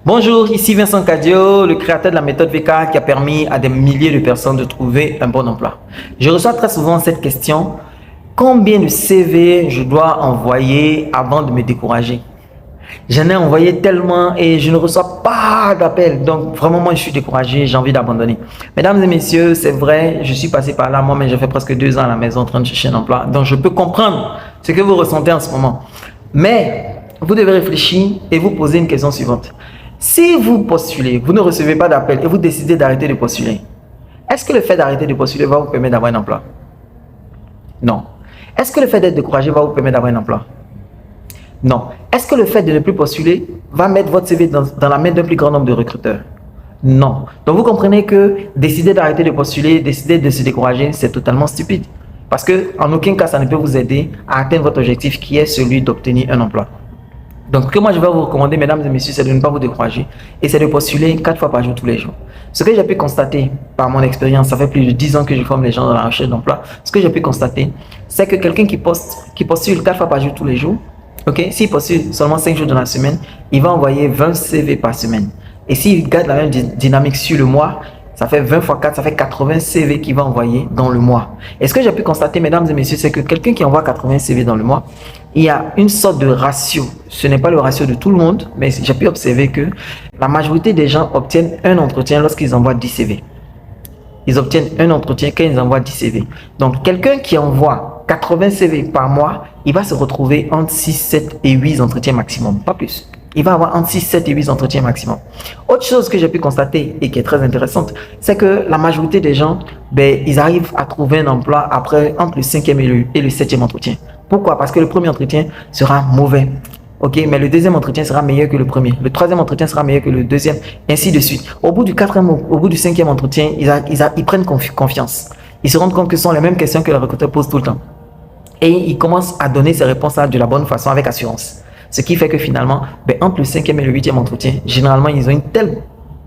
Bonjour, ici Vincent Cadio, le créateur de la méthode VK qui a permis à des milliers de personnes de trouver un bon emploi. Je reçois très souvent cette question: combien de CV je dois envoyer avant de me décourager? J'en ai envoyé tellement et je ne reçois pas d'appel. Donc vraiment, moi, je suis découragé, j'ai envie d'abandonner. Mesdames et messieurs, c'est vrai, je suis passé par là, moi, mais j'ai fait presque 2 ans à la maison en train de chercher un emploi. Donc je peux comprendre ce que vous ressentez en ce moment. Mais vous devez réfléchir et vous poser une question suivante. Si vous postulez, vous ne recevez pas d'appel et vous décidez d'arrêter de postuler, est-ce que le fait d'arrêter de postuler va vous permettre d'avoir un emploi? Non. Est-ce que le fait d'être découragé va vous permettre d'avoir un emploi? Non. Est-ce que le fait de ne plus postuler va mettre votre CV dans la main d'un plus grand nombre de recruteurs? Non. Donc vous comprenez que décider d'arrêter de postuler, décider de se décourager, c'est totalement stupide. Parce que en aucun cas, ça ne peut vous aider à atteindre votre objectif qui est celui d'obtenir un emploi. Donc, ce que moi je vais vous recommander, mesdames et messieurs, c'est de ne pas vous décourager et c'est de postuler 4 fois par jour tous les jours. Ce que j'ai pu constater par mon expérience, ça fait plus de 10 ans que je forme les gens dans la recherche d'emploi. Ce que j'ai pu constater, c'est que quelqu'un qui postule 4 fois par jour tous les jours, ok, s'il postule seulement 5 jours dans la semaine, il va envoyer 20 CV par semaine. Et s'il garde la même dynamique sur le mois, ça fait 20 fois 4, ça fait 80 CV qu'il va envoyer dans le mois. Et ce que j'ai pu constater, mesdames et messieurs, c'est que quelqu'un qui envoie 80 CV dans le mois, il y a une sorte de ratio. Ce n'est pas le ratio de tout le monde, mais j'ai pu observer que la majorité des gens obtiennent un entretien lorsqu'ils envoient 10 CV. Ils obtiennent un entretien quand ils envoient 10 CV. Donc, quelqu'un qui envoie 80 CV par mois, il va se retrouver entre 6, 7 et 8 entretiens maximum, pas plus. Il va avoir entre 6, 7 et 8 entretiens maximum. Autre chose que j'ai pu constater et qui est très intéressante, c'est que la majorité des gens, ils arrivent à trouver un emploi après entre le 5e et le 7e entretien. Pourquoi? Parce que le premier entretien sera mauvais. Ok, mais le deuxième entretien sera meilleur que le premier. Le troisième entretien sera meilleur que le deuxième, ainsi de suite. Au bout du 4e, au bout du 5e entretien, ils prennent confiance. Ils se rendent compte que ce sont les mêmes questions que le recruteur pose tout le temps. Et ils commencent à donner ces réponses-là de la bonne façon, avec assurance. Ce qui fait que finalement, entre le 5e et le 8e entretien, généralement, ils ont une telle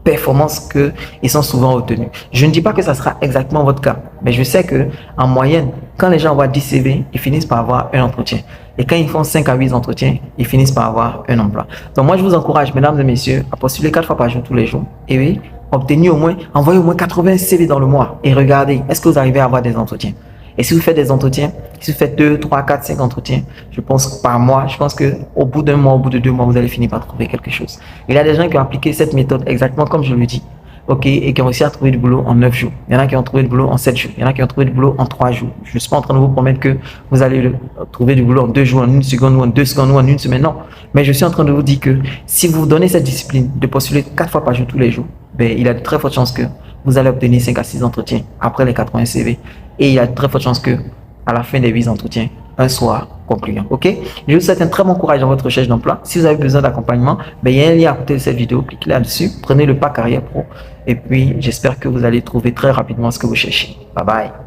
performance qu'ils sont souvent retenus. Je ne dis pas que ça sera exactement votre cas, mais je sais que en moyenne, quand les gens envoient 10 CV, ils finissent par avoir un entretien. Et quand ils font 5 à 8 entretiens, ils finissent par avoir un emploi. Donc moi, je vous encourage, mesdames et messieurs, à postuler 4 fois par jour tous les jours. Et oui, envoyez au moins 80 CV dans le mois. Et regardez, est-ce que vous arrivez à avoir des entretiens? Et si vous faites des entretiens, si vous faites 2, 3, 4, 5 entretiens, je pense par mois, je pense qu'au bout d'un mois, au bout de 2 mois, vous allez finir par trouver quelque chose. Il y a des gens qui ont appliqué cette méthode exactement comme je le dis, ok, et qui ont réussi à trouver du boulot en 9 jours. Il y en a qui ont trouvé du boulot en 7 jours. Il y en a qui ont trouvé du boulot en 3 jours. Je ne suis pas en train de vous promettre que vous allez trouver du boulot en 2 jours, en 1 seconde, ou en 2 secondes, ou en 1 semaine. Non. Mais je suis en train de vous dire que si vous vous donnez cette discipline de postuler 4 fois par jour tous les jours, il y a de très fortes chances que vous allez obtenir 5 à 6 entretiens après les 80 CV. Et il y a de très fortes chances que à la fin des 8 entretiens, un soir concluant. Ok? Je vous souhaite un très bon courage dans votre recherche d'emploi. Si vous avez besoin d'accompagnement, il y a un lien à côté de cette vidéo. Cliquez là-dessus, prenez le pack Carrière Pro. Et puis, j'espère que vous allez trouver très rapidement ce que vous cherchez. Bye bye.